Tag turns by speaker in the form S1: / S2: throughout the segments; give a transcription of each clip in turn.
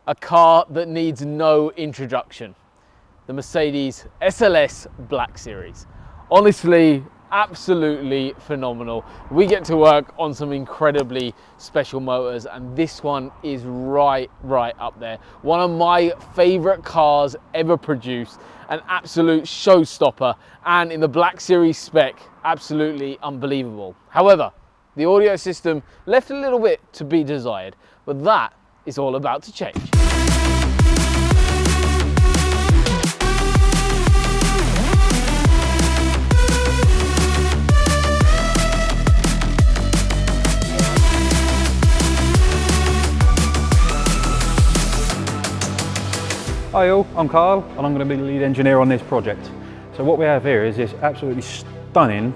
S1: a car that needs no introduction, the Mercedes SLS Black Series. Honestly, absolutely phenomenal. We get to work on some incredibly special motors, and this one is right up there. One of my favorite cars ever produced, an absolute showstopper, and in the Black Series spec, absolutely unbelievable. However, the audio system left a little bit to be desired, but that is all about to change.
S2: Hi all, I'm Carl and I'm going to be the lead engineer on this project. So what we have here is this absolutely stunning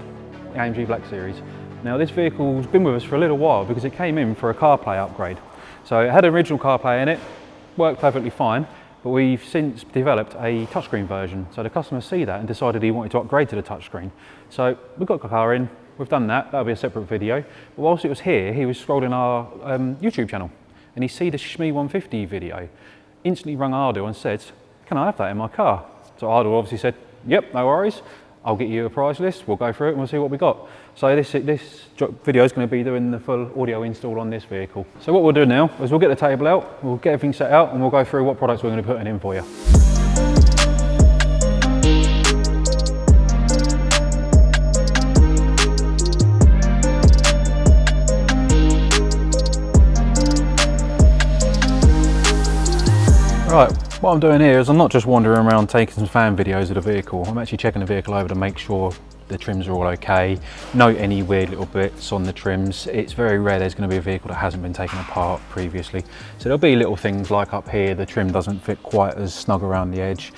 S2: AMG Black Series. Now this vehicle's been with us for a little while because it came in for a CarPlay upgrade. So it had an original CarPlay in it, worked perfectly fine, but we've since developed a touchscreen version. So the customer see that and decided he wanted to upgrade to the touchscreen. So we got the car in, we've done that, that'll be a separate video. But whilst it was here, he was scrolling our YouTube channel and he see the Shmee 150 video. Instantly rung Ardell and said, can I have that in my car? So Ardell obviously said, yep, no worries. I'll get you a price list, we'll go through it and we'll see what we got. So this video is going to be doing the full audio install on this vehicle. So what we'll do now is we'll get the table out, we'll get everything set out and we'll go through what products we're going to put in for you. Right, what I'm doing here is I'm not just wandering around taking some fan videos of the vehicle, I'm actually checking the vehicle over to make sure the trims are all okay, note any weird little bits on the trims. It's very rare there's going to be a vehicle that hasn't been taken apart previously. So there'll be little things like up here the trim doesn't fit quite as snug around the edge.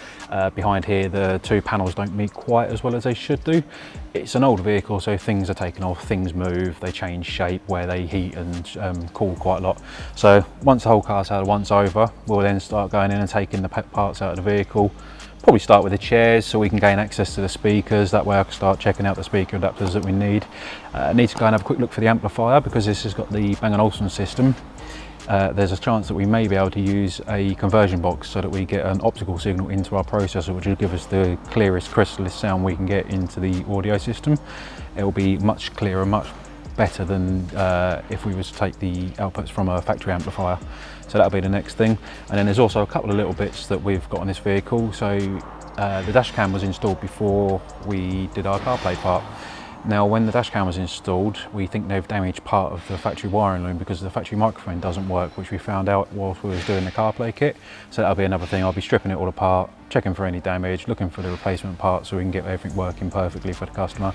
S2: Behind here the two panels don't meet quite as well as they should do. It's an old vehicle so things are taken off, things move, they change shape where they heat and cool quite a lot. So once the whole car's had a once over, we'll then start going in and taking the parts out of the vehicle. Probably start with the chairs so we can gain access to the speakers, that way I can start checking out the speaker adapters that we need. I need to go and have a quick look for the amplifier because this has got the Bang & Olufsen system. There's a chance that we may be able to use a conversion box so that we get an optical signal into our processor, which will give us the clearest, crystalist sound we can get into the audio system. It will be much clearer, much better than if we was to take the outputs from a factory amplifier. So that'll be the next thing. And then there's also a couple of little bits that we've got on this vehicle. So the dash cam was installed before we did our CarPlay part. Now when the dash cam was installed, we think they've damaged part of the factory wiring loom because the factory microphone doesn't work, which we found out whilst we was doing the CarPlay kit. So that'll be another thing. I'll be stripping it all apart, checking for any damage, looking for the replacement parts so we can get everything working perfectly for the customer.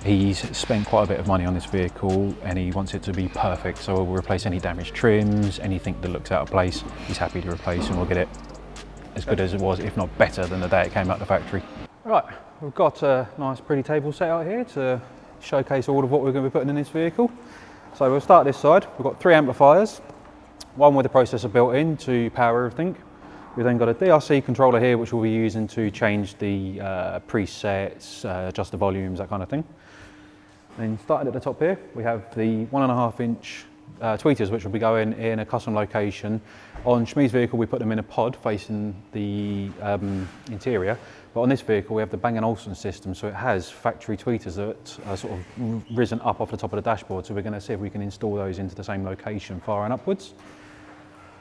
S2: He's spent quite a bit of money on this vehicle and he wants it to be perfect, so we'll replace any damaged trims, anything that looks out of place, he's happy to replace, and we'll get it as good as it was, if not better than the day it came out of the factory. Right, we've got a nice pretty table set out here to showcase all of what we're going to be putting in this vehicle. So we'll start this side. We've got 3 amplifiers, one with the processor built in to power everything. We've then got a DRC controller here which we'll be using to change the presets, adjust the volumes, that kind of thing. Then starting at the top here, we have the 1.5 inch tweeters which will be going in a custom location. On Shmee's vehicle we put them in a pod facing the interior, but on this vehicle we have the Bang & Olufsen system, so it has factory tweeters that are sort of risen up off the top of the dashboard, so we're going to see if we can install those into the same location far and upwards.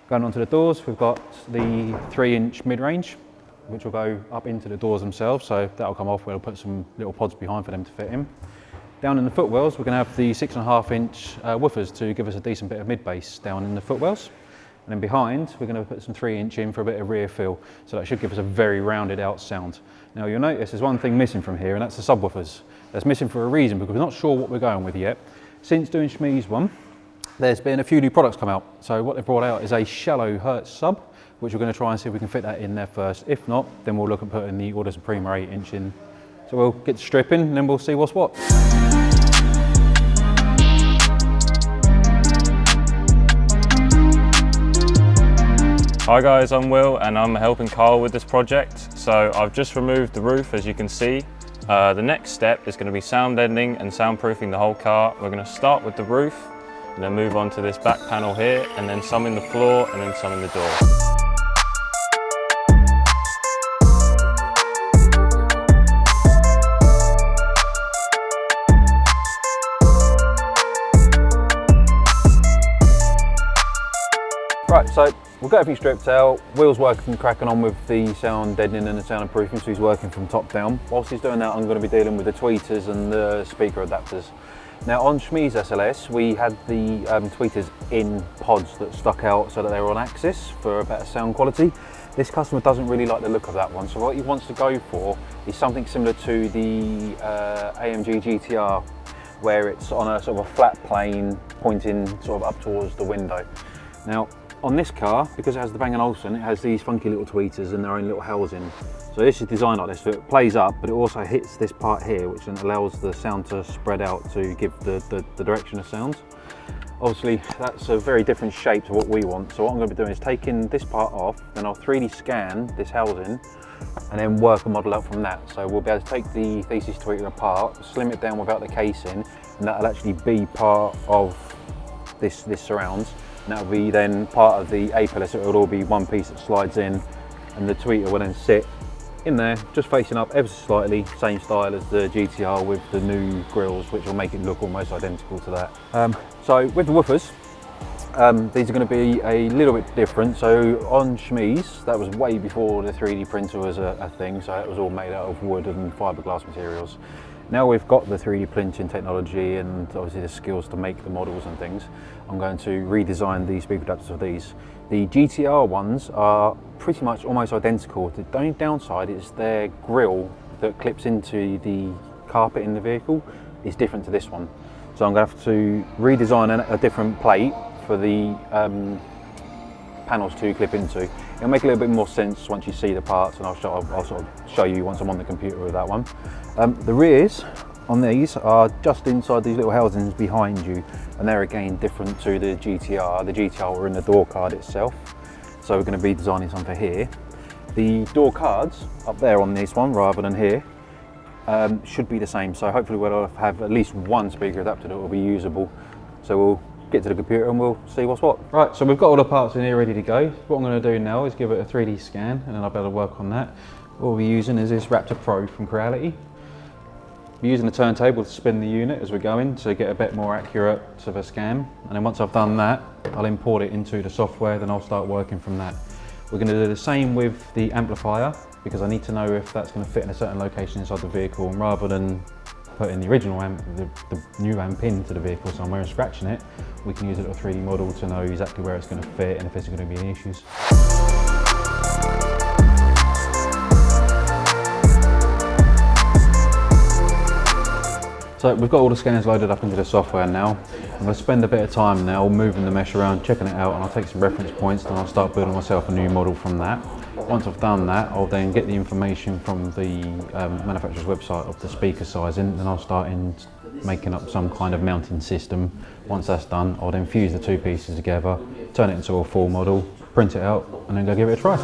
S2: Going on to the doors, we've got the 3-inch mid-range which will go up into the doors themselves, so that'll come off, we'll put some little pods behind for them to fit in. Down in the footwells, we're going to have the 6.5 inch woofers to give us a decent bit of mid-bass down in the footwells. And then behind, we're going to put some 3-inch in for a bit of rear fill, so that should give us a very rounded out sound. Now you'll notice there's one thing missing from here, and that's the subwoofers. That's missing for a reason, because we're not sure what we're going with yet. Since doing Shmee's one, there's been a few new products come out. So what they've brought out is a shallow Hertz sub, which we're going to try and see if we can fit that in there first. If not, then we'll look at putting the Auto Suprema 8-inch in. So we'll get to stripping and then we'll see what's what.
S3: Hi guys, I'm Will and I'm helping Carl with this project. So I've just removed the roof, as you can see. The next step is going to be sound deadening and soundproofing the whole car. We're going to start with the roof and then move on to this back panel here, and then some in the floor and then some in the door.
S2: So we've got everything stripped out, Will's working, cracking on with the sound deadening and the soundproofing, so he's working from top down. Whilst he's doing that, I'm going to be dealing with the tweeters and the speaker adapters. Now on Mercedes SLS, we had the tweeters in pods that stuck out so that they were on axis for a better sound quality. This customer doesn't really like the look of that one, so what he wants to go for is something similar to the AMG GTR, where it's on a sort of a flat plane pointing sort of up towards the window. Now on this car, because it has the Bang & Olufsen, it has these funky little tweeters in their own little housing. So this is designed like this, so it plays up, but it also hits this part here, which then allows the sound to spread out to give the direction of sound. Obviously, that's a very different shape to what we want. So what I'm going to be doing is taking this part off, then I'll 3D scan this housing, and then work a model out from that. So we'll be able to take the thesis tweeter apart, slim it down without the casing, and that'll actually be part of this surrounds. And that'll be then part of the A-pillar, so it'll all be one piece that slides in, and the tweeter will then sit in there, just facing up ever so slightly, same style as the GTR with the new grills, which will make it look almost identical to that. So with the woofers, these are going to be a little bit different. So on Schmees, that was way before the 3D printer was a thing, so it was all made out of wood and fiberglass materials. Now we've got the 3D printing technology and obviously the skills to make the models and things, I'm going to redesign the speaker adapters of these. The GTR ones are pretty much almost identical. The only downside is their grille that clips into the carpet in the vehicle is different to this one. So I'm going to have to redesign a different plate for the panels to clip into. It'll make a little bit more sense once you see the parts, and I'll sort of show you once I'm on the computer with that one. The rears on these are just inside these little housings behind you, and they're again different to the GTR. The GTR were in the door card itself, so we're going to be designing some for here. The door cards up there on this one rather than here should be the same, so hopefully we'll have at least one speaker adapter that will be usable. So we'll get to the computer and we'll see what's what. Right, so we've got all the parts in here ready to go. What I'm going to do now is give it a 3D scan, and then I'll be able to work on that. What we'll be using is this Raptor Pro from Creality. We're using the turntable to spin the unit as we're going to get a bit more accurate of a scan, and then once I've done that, I'll import it into the software, then I'll start working from that. We're going to do the same with the amplifier, because I need to know if that's going to fit in a certain location inside the vehicle, and rather than putting the original amp, the new amp into the vehicle somewhere and scratching it, we can use a little 3D model to know exactly where it's going to fit and if there's going to be any issues. So we've got all the scans loaded up into the software now. I'm going to spend a bit of time now moving the mesh around, checking it out, and I'll take some reference points, and I'll start building myself a new model from that. Once I've done that, I'll then get the information from the manufacturer's website of the speaker sizing, and I'll start making up some kind of mounting system. Once that's done, I'll then fuse the two pieces together, turn it into a full model, print it out, and then go give it a try.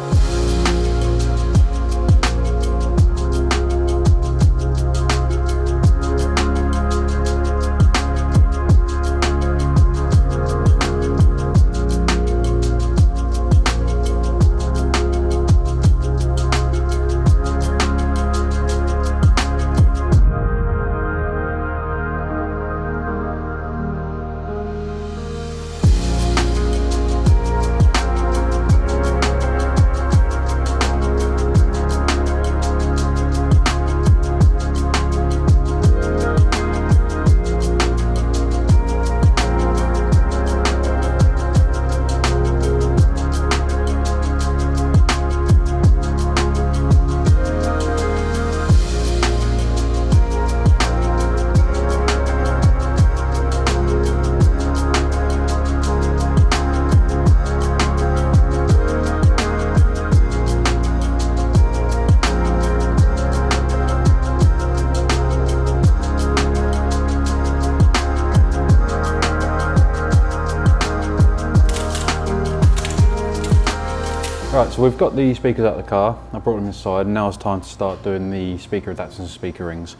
S2: Right, so we've got the speakers out of the car, I brought them inside, and now it's time to start doing the speaker adapters and speaker rings.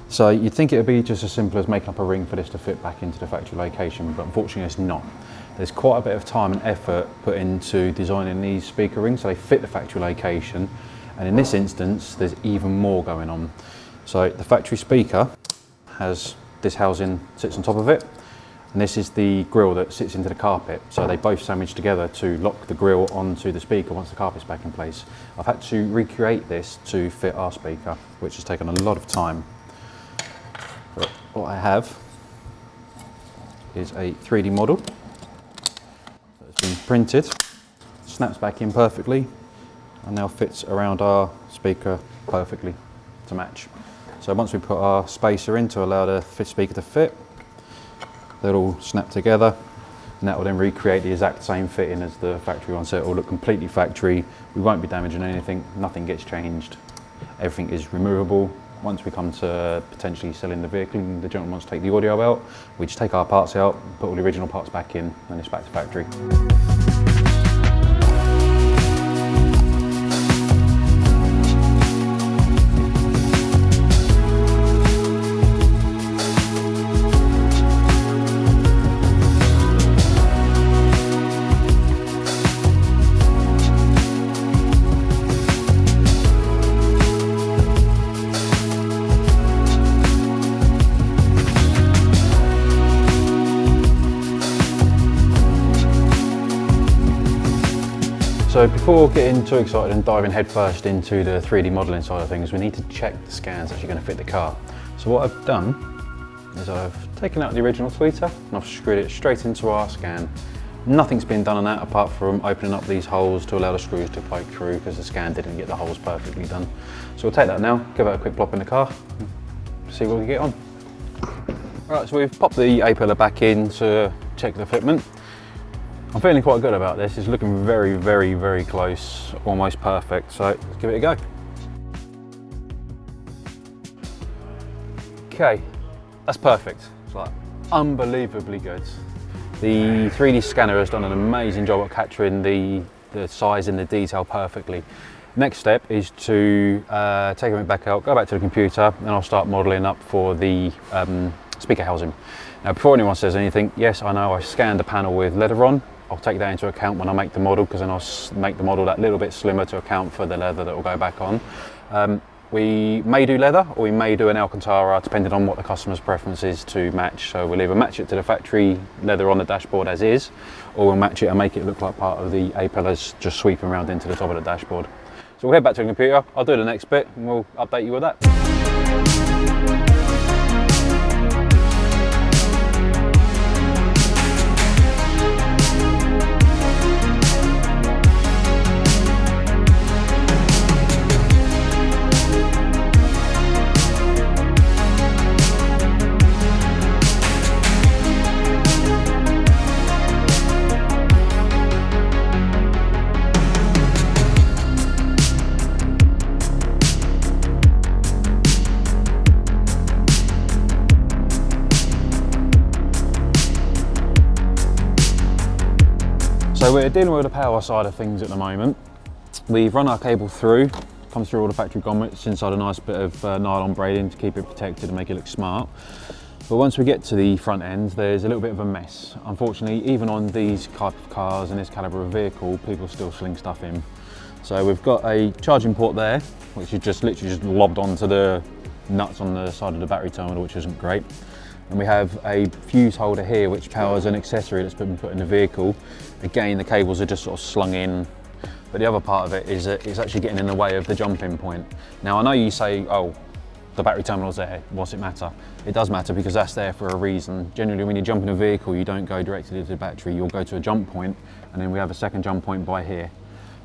S2: So you'd think it would be just as simple as making up a ring for this to fit back into the factory location, but unfortunately it's not. There's quite a bit of time and effort put into designing these speaker rings so they fit the factory location, and in this instance there's even more going on. So the factory speaker has this housing sits on top of it. And this is the grille that sits into the carpet. So they both sandwich together to lock the grille onto the speaker once the carpet's back in place. I've had to recreate this to fit our speaker, which has taken a lot of time. But what I have is a 3D model that's been printed, snaps back in perfectly, and now fits around our speaker perfectly to match. So once we put our spacer in to allow the speaker to fit, they'll all snap together, and that will then recreate the exact same fitting as the factory one. So it will look completely factory. We won't be damaging anything, nothing gets changed. Everything is removable. Once we come to potentially selling the vehicle and the gentleman wants to take the audio out, we just take our parts out, put all the original parts back in, and it's back to factory. So before getting too excited and diving headfirst into the 3D modelling side of things, we need to check the scan's actually going to fit the car. So what I've done is I've taken out the original tweeter and I've screwed it straight into our scan. Nothing's been done on that apart from opening up these holes to allow the screws to poke through because the scan didn't get the holes perfectly done. So we'll take that now, give it a quick plop in the car, see what we get on. Right, so we've popped the A-pillar back in to check the fitment. I'm feeling quite good about this. It's looking very, very, very close, almost perfect. So let's give it a go. Okay, that's perfect. It's like unbelievably good. The 3D scanner has done an amazing job at capturing the size and the detail perfectly. Next step is to take it back out, go back to the computer, and I'll start modelling up for the speaker housing. Now, before anyone says anything, yes, I know I scanned the panel with leather on. I'll take that into account when I make the model, because then I'll make the model that little bit slimmer to account for the leather that will go back on. We may do leather or we may do an Alcantara, depending on what the customer's preference is to match. So we'll either match it to the factory leather on the dashboard as is, or we'll match it and make it look like part of the A-pillars just sweeping around into the top of the dashboard. So we'll head back to the computer, I'll do the next bit and we'll update you with that. So we're dealing with the power side of things at the moment. We've run our cable through, comes through all the factory grommets inside a nice bit of nylon braiding to keep it protected and make it look smart. But once we get to the front end, there's a little bit of a mess. Unfortunately, even on these type of cars and this calibre of vehicle, people still sling stuff in. So we've got a charging port there, which is just literally just lobbed onto the nuts on the side of the battery terminal, which isn't great. And we have a fuse holder here which powers an accessory that's been put in the vehicle. Again, the cables are just sort of slung in, but the other part of it is that it's actually getting in the way of the jumping point. Now I know you say, oh, the battery terminal's there, what's it matter? It does matter because that's there for a reason. Generally when you jump in a vehicle, you don't go directly to the battery, you'll go to a jump point, and then we have a second jump point by here.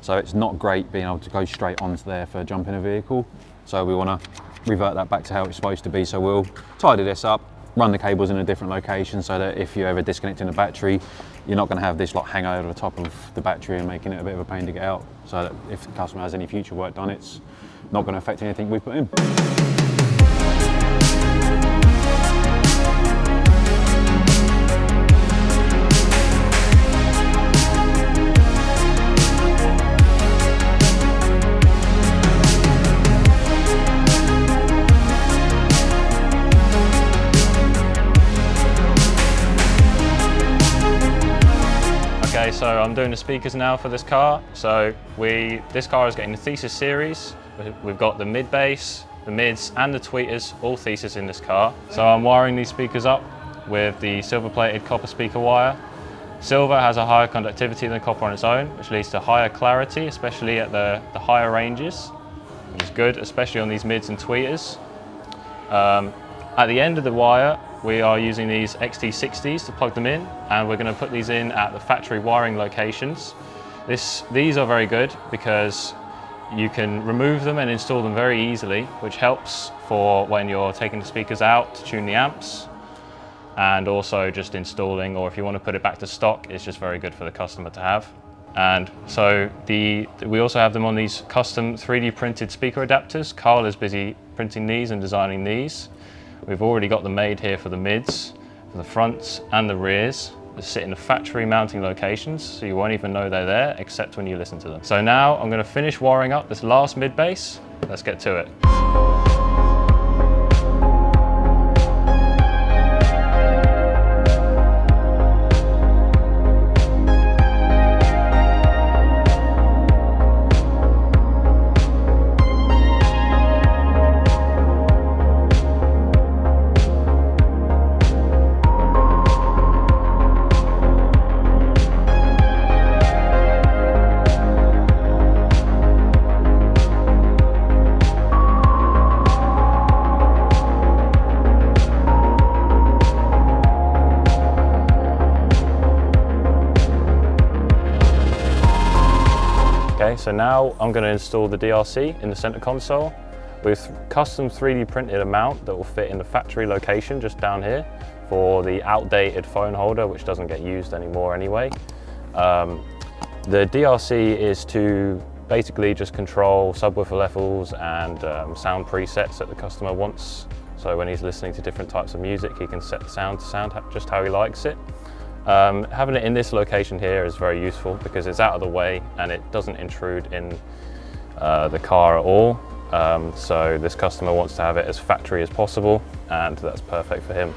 S2: So it's not great being able to go straight onto there for jumping a vehicle. So we want to revert that back to how it's supposed to be. So we'll tidy this up, run the cables in a different location so that if you ever disconnect in the battery, you're not going to have this like hang over the top of the battery and making it a bit of a pain to get out. So that if the customer has any future work done, it's not going to affect anything we put in.
S3: Okay, so I'm doing the speakers now for this car. So this car is getting the Thesis series. We've got the mid bass, the mids and the tweeters, all Thesis in this car. So I'm wiring these speakers up with the silver-plated copper speaker wire. Silver has a higher conductivity than copper on its own, which leads to higher clarity, especially at the higher ranges, which is good, especially on these mids and tweeters. At the end of the wire, we are using these XT60s to plug them in, and we're going to put these in at the factory wiring locations. These are very good because you can remove them and install them very easily, which helps for when you're taking the speakers out to tune the amps, and also just installing, or if you want to put it back to stock, it's just very good for the customer to have. And so we also have them on these custom 3D printed speaker adapters. Carl is busy printing these and designing these. We've already got them made here for the mids, for the fronts and the rears. They sit in the factory mounting locations, so you won't even know they're there except when you listen to them. So now I'm going to finish wiring up this last mid bass. Let's get to it. Okay, so now I'm going to install the DRC in the center console. We've custom 3D printed a mount that will fit in the factory location just down here for the outdated phone holder, which doesn't get used anymore anyway. The DRC is to basically just control subwoofer levels and sound presets that the customer wants. So when he's listening to different types of music, he can set the sound to sound just how he likes it. Having it in this location here is very useful because it's out of the way and it doesn't intrude in the car at all. So this customer wants to have it as factory as possible, and that's perfect for him.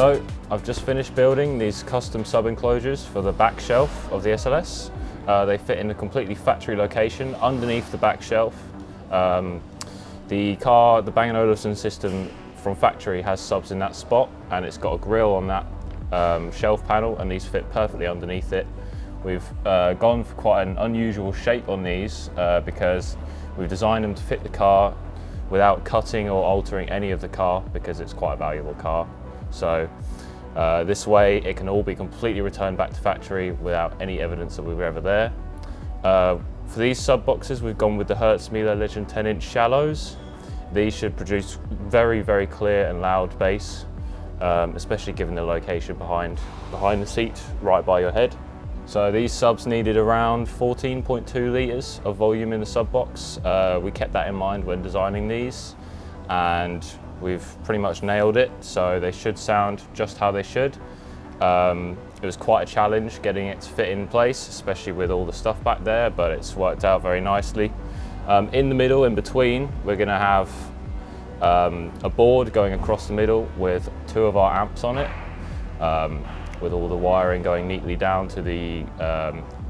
S3: So I've just finished building these custom sub enclosures for the back shelf of the SLS. They fit in a completely factory location underneath the back shelf. The Bang & Olufsen system from factory has subs in that spot, and it's got a grille on that shelf panel, and these fit perfectly underneath it. We've gone for quite an unusual shape on these because we've designed them to fit the car without cutting or altering any of the car, because it's quite a valuable car. So this way it can all be completely returned back to factory without any evidence that we were ever there. For these sub boxes, we've gone with the Hertz Miele Legend 10-inch shallows. These should produce very, very clear and loud bass, especially given the location behind the seat, right by your head. So these subs needed around 14.2 litres of volume in the sub box. We kept that in mind when designing these, and we've pretty much nailed it, so they should sound just how they should. It was quite a challenge getting it to fit in place, especially with all the stuff back there, but it's worked out very nicely. In the middle, in between, we're going to have a board going across the middle with 2 of our amps on it, with all the wiring going neatly down to the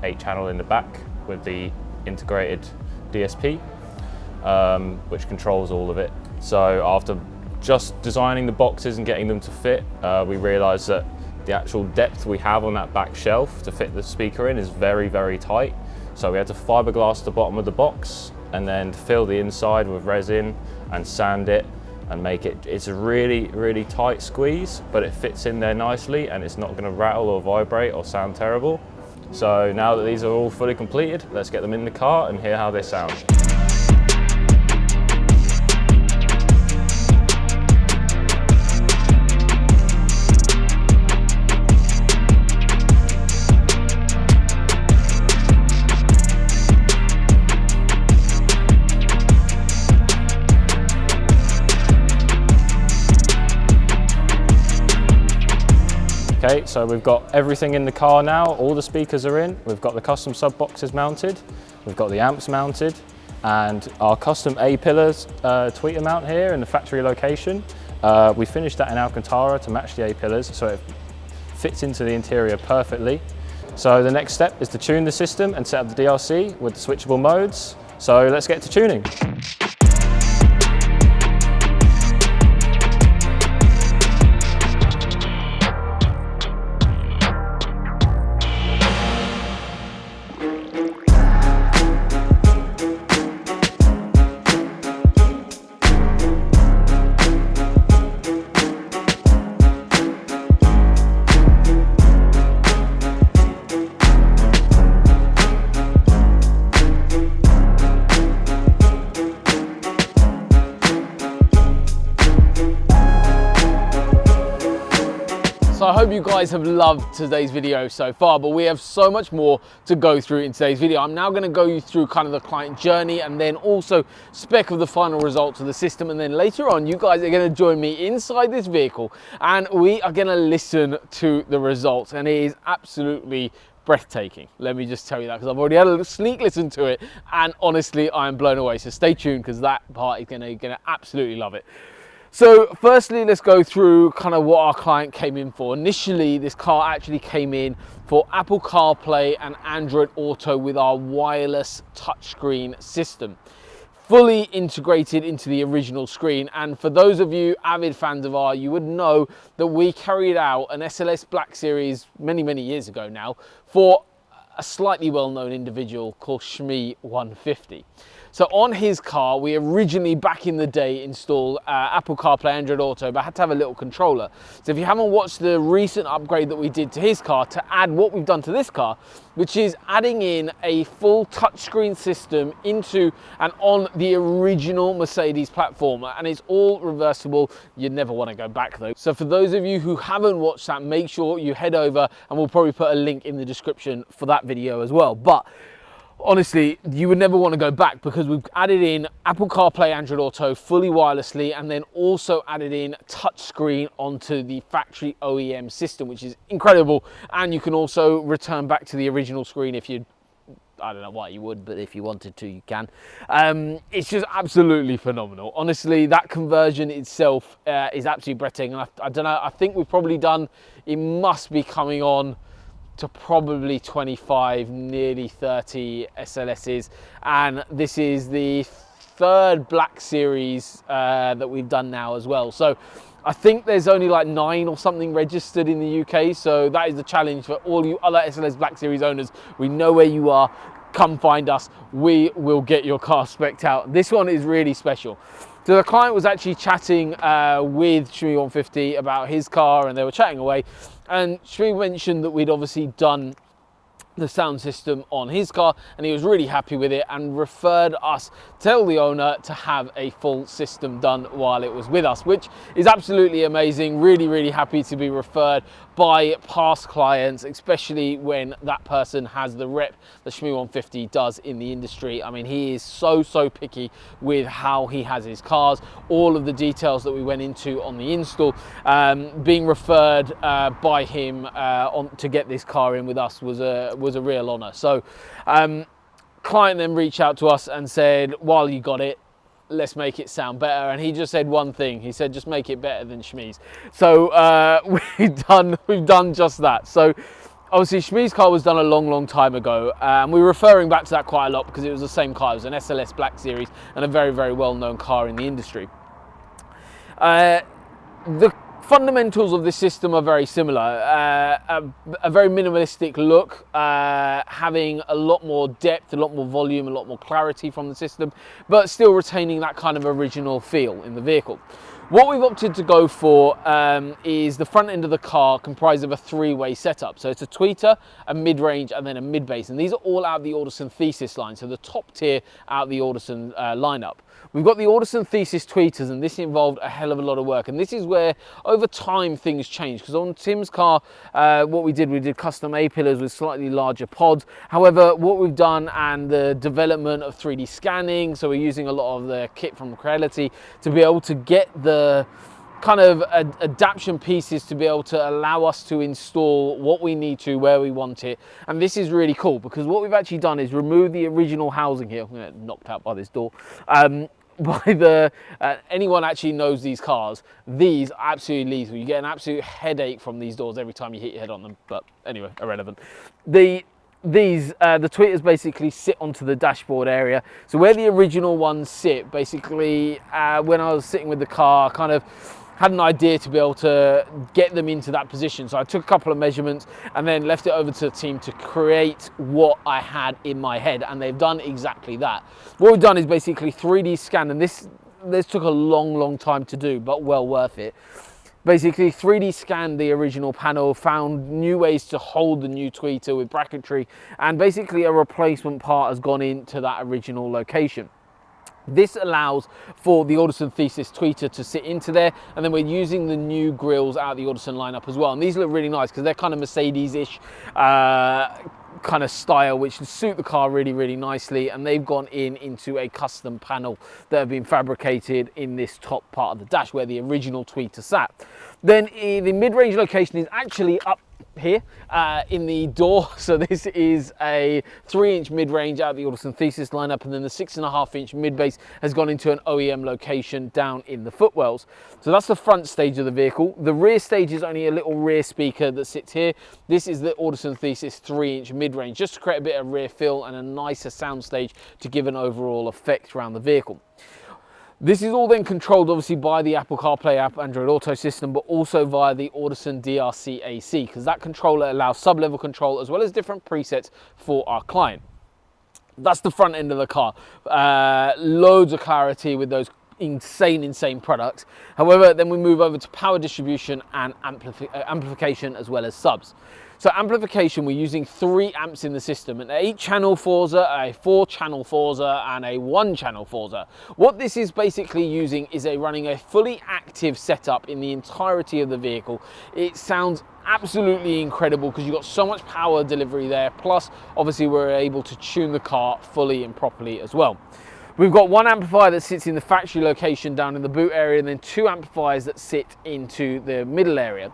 S3: 8-channel in the back with the integrated DSP, which controls all of it. So after just designing the boxes and getting them to fit, we realised that the actual depth we have on that back shelf to fit the speaker in is very, very tight. So we had to fiberglass the bottom of the box and then fill the inside with resin and sand it and make it, it's a really, really tight squeeze, but it fits in there nicely and it's not gonna rattle or vibrate or sound terrible. So now that these are all fully completed, let's get them in the car and hear how they sound. Okay, so we've got everything in the car now, all the speakers are in, we've got the custom sub boxes mounted, we've got the amps mounted, and our custom A-pillars tweeter mount here in the factory location. We finished that in Alcantara to match the A-pillars, so it fits into the interior perfectly. So the next step is to tune the system and set up the DRC with the switchable modes. So let's get to tuning.
S1: So I hope you guys have loved today's video so far, but we have so much more to go through in today's video. I'm now going to go you through kind of the client journey and then also spec of the final results of the system. And then later on, you guys are going to join me inside this vehicle and we are going to listen to the results. And it is absolutely breathtaking. Let me just tell you that, because I've already had a little sneak listen to it and honestly, I am blown away. So stay tuned, because that part is going to absolutely love it. So firstly, let's go through kind of what our client came in for. Initially, this car actually came in for Apple CarPlay and Android Auto with our wireless touchscreen system, fully integrated into the original screen. And for those of you avid fans of ours, you would know that we carried out an SLS Black Series many, many years ago now for a slightly well-known individual called Shmee 150. So on his car, we originally back in the day installed Apple CarPlay, Android Auto, but had to have a little controller. So if you haven't watched the recent upgrade that we did to his car to add what we've done to this car, which is adding in a full touchscreen system into and on the original Mercedes platform, and it's all reversible. You never want to go back though. So for those of you who haven't watched that, make sure you head over, and we'll probably put a link in the description for that video as well. But honestly, you would never want to go back, because we've added in Apple CarPlay, Android Auto fully wirelessly, and then also added in touchscreen onto the factory OEM system, which is incredible. And you can also return back to the original screen if you, I don't know why you would, but if you wanted to, you can. It's just absolutely phenomenal. Honestly, that conversion itself is absolutely breathtaking. I don't know, I think we've probably done, it must be coming on to probably 25, nearly 30 SLSs, and this is the third Black Series that we've done now as well. So I think there's only like 9 or something registered in the UK, so that is the challenge for all you other SLS Black Series owners. We know where you are, come find us, we will get your car spec'd out. This one is really special. So the client was actually chatting with Shmee 150 about his car, and they were chatting away, and Shmee mentioned that we'd obviously done the sound system on his car and he was really happy with it, and referred us, tell the owner, to have a full system done while it was with us, which is absolutely amazing. Really, really happy to be referred by past clients, especially when that person has the rep that Shmee 150 does in the industry. I mean, he is so picky with how he has his cars. All of the details that we went into on the install, being referred by him to get this car in with us was a real honor. So client then reached out to us and said, while you got it, let's make it sound better. And he just said one thing. He said, just make it better than Shmee's. So we've done just that. So obviously Shmee's car was done a long time ago, and we're referring back to that quite a lot because it was the same car. It was an SLS Black Series and a very well-known car in the industry. The fundamentals of this system are very similar. A very minimalistic look, having a lot more depth, a lot more volume, a lot more clarity from the system, but still retaining that kind of original feel in the vehicle. What we've opted to go for is the front end of the car comprised of a three-way setup. So it's a tweeter, a mid-range, and then a mid-bass. And these are all out of the Alderson Thesis line, so the top tier out of the Alderson lineup. We've got the Alderson Thesis tweeters, and this involved a hell of a lot of work. And this is where, over time, things change. Because on Tim's car, what we did custom A-pillars with slightly larger pods. However, what we've done and the development of 3D scanning, so we're using a lot of the kit from Creality to be able to get the kind of adaptation pieces to be able to allow us to install what we need to where we want it. And this is really cool because what we've actually done is remove the original housing here. I'm gonna get knocked out by this door. By the anyone actually knows these cars, these are absolutely lethal. You get an absolute headache from these doors every time you hit your head on them, but anyway, irrelevant. The tweeters basically sit onto the dashboard area. So where the original ones sit, basically, when I was sitting with the car, I kind of had an idea to be able to get them into that position. So I took a couple of measurements and then left it over to the team to create what I had in my head, and they've done exactly that. What we've done is basically 3D scan, and this took a long time to do, but well worth it. Basically 3D scanned the original panel, found new ways to hold the new tweeter with bracketry, and basically a replacement part has gone into that original location. This allows for the Alderson Thesis tweeter to sit into there, and then we're using the new grills out of the Alderson lineup as well. And these look really nice because they're kind of Mercedes-ish kind of style, which suit the car really nicely, and they've gone into a custom panel that have been fabricated in this top part of the dash where the original tweeter sat. Then the mid-range location is actually up here in the door. So this is a 3-inch mid-range out of the Alderson Thesis lineup, and then the 6.5-inch mid-bass has gone into an OEM location down in the footwells. So that's the front stage of the vehicle. The rear stage is only a little rear speaker that sits here. This is the Alderson Thesis 3-inch mid-range, just to create a bit of rear fill and a nicer sound stage to give an overall effect around the vehicle. This is all then controlled obviously by the Apple CarPlay app, Android Auto system, but also via the Alderson DRC AC, because that controller allows sub-level control as well as different presets for our client. That's the front end of the car. Loads of clarity with those insane products. However, then we move over to power distribution and amplification as well as subs. So amplification, we're using 3 amps in the system, an 8-channel Forza, a 4-channel Forza, and a 1-channel Forza. What this is basically using is running a fully active setup in the entirety of the vehicle. It sounds absolutely incredible because you've got so much power delivery there, plus obviously we're able to tune the car fully and properly as well. We've got 1 amplifier that sits in the factory location down in the boot area, and then 2 amplifiers that sit into the middle area.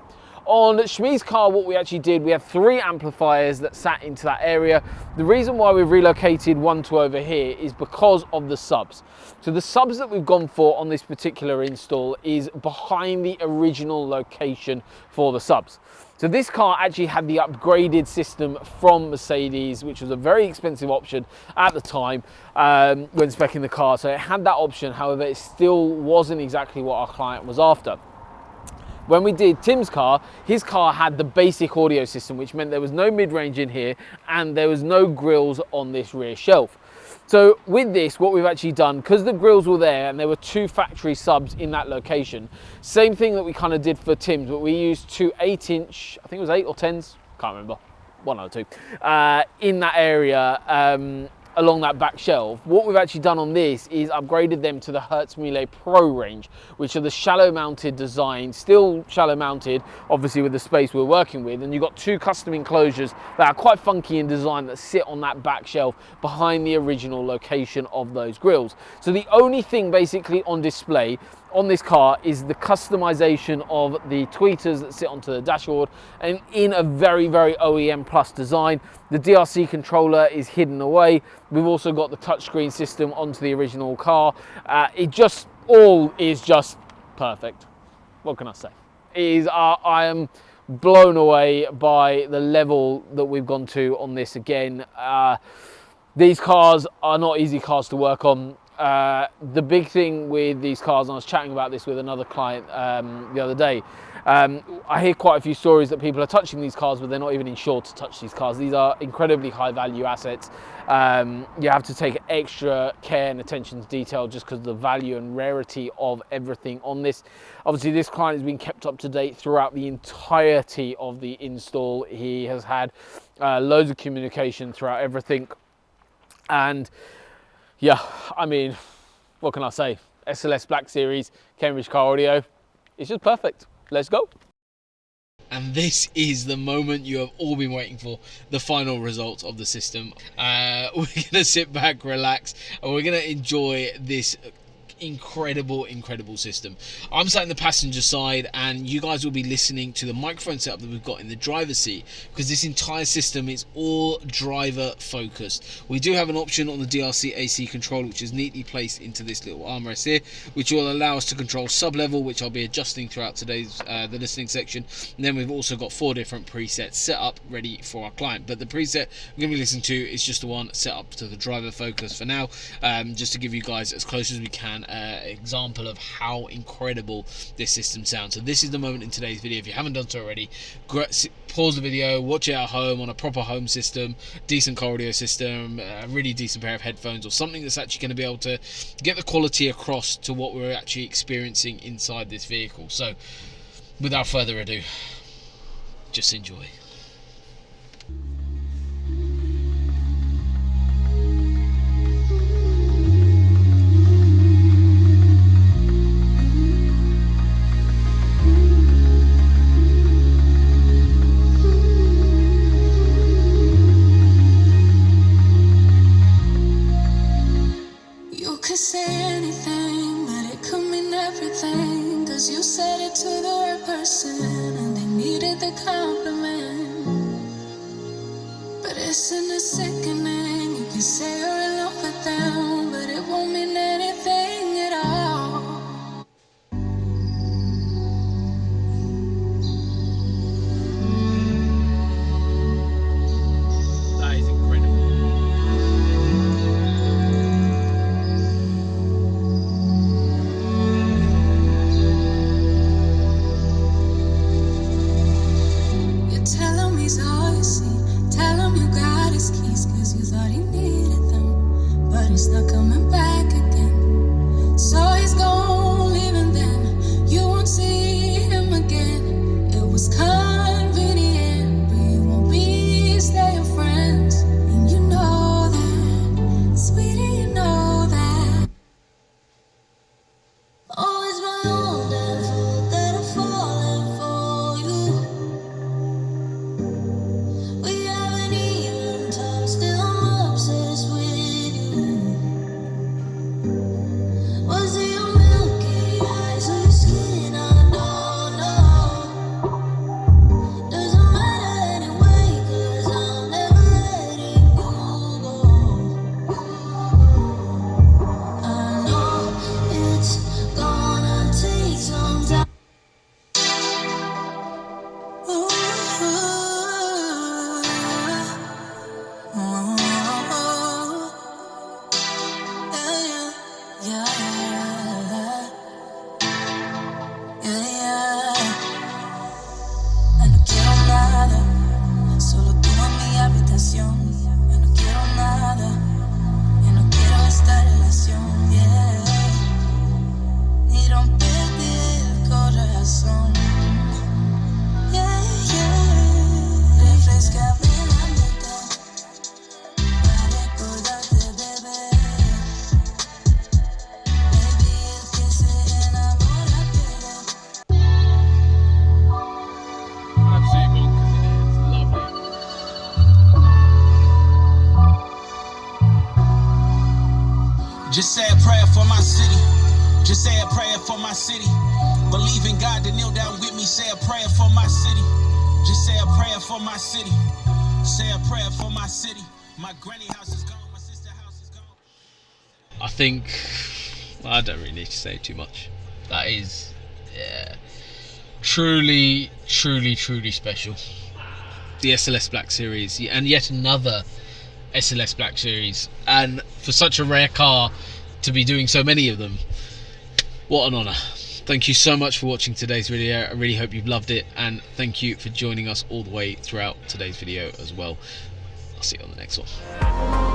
S1: On Shmi's car, what we actually did, we have 3 amplifiers that sat into that area. The reason why we've relocated 1 to over here is because of the subs. So the subs that we've gone for on this particular install is behind the original location for the subs. So this car actually had the upgraded system from Mercedes, which was a very expensive option at the time when speccing the car. So it had that option, however, it still wasn't exactly what our client was after. When we did Tim's car, his car had the basic audio system, which meant there was no mid-range in here and there was no grills on this rear shelf. So with this, what we've actually done, because the grills were there and there were 2 factory subs in that location, same thing that we kind of did for Tim's, but we used 2 8-inch, I think it was 8 or 10s, can't remember, 1 or 2, in that area, along that back shelf. What we've actually done on this is upgraded them to the Hertz Relay Pro range, which are the shallow mounted design, still shallow mounted, obviously with the space we're working with, and you've got 2 custom enclosures that are quite funky in design that sit on that back shelf behind the original location of those grills. So the only thing basically on display on this car is the customization of the tweeters that sit onto the dashboard, and in a very OEM plus design. The DRC controller is hidden away. We've also got the touchscreen system onto the original car. It just all is just perfect. What can I say? I am blown away by the level that we've gone to on this again. These cars are not easy cars to work on. The big thing with these cars, and I was chatting about this with another client the other day, I hear quite a few stories that people are touching these cars, but they're not even insured to touch these cars. These are incredibly high value assets. You have to take extra care and attention to detail just because of the value and rarity of everything on this. Obviously, this client has been kept up to date throughout the entirety of the install. He has had loads of communication throughout everything. And yeah, I mean, what can I say? SLS Black Series, Cambridge Car Audio, it's just perfect. Let's go. And this is the moment you have all been waiting for, the final results of the system. We're gonna sit back, relax, and we're gonna enjoy this incredible system. I'm sat in the passenger side, and you guys will be listening to the microphone setup that we've got in the driver's seat, because this entire system is all driver focused. We do have an option on the DRC AC control, which is neatly placed into this little armrest here, which will allow us to control sub level, which I'll be adjusting throughout today's the listening section. And then we've also got 4 different presets set up ready for our client, but the preset we're going to be listening to is just the one set up to the driver focus for now, just to give you guys as close as we can example of how incredible this system sounds. So this is the moment in today's video. If you haven't done so already, pause the video, watch it at home on a proper home system, decent car audio system, a really decent pair of headphones, or something that's actually going to be able to get the quality across to what we're actually experiencing inside this vehicle. So without further ado, just enjoy.
S4: Just say a prayer for my city. Just say a prayer for my city. Believe in God to kneel down with me. Say a prayer for my city. Just say a prayer for my city. Say a prayer for my city. My granny house is gone. My sister house is gone.
S1: I think I don't really need to say too much. That is truly special. The SLS Black Series, and yet another SLS Black Series, and for such a rare car to be doing so many of them. What an honour. Thank you so much for watching today's video. I really hope you've loved it, and thank you for joining us all the way throughout today's video as well. I'll see you on the next one.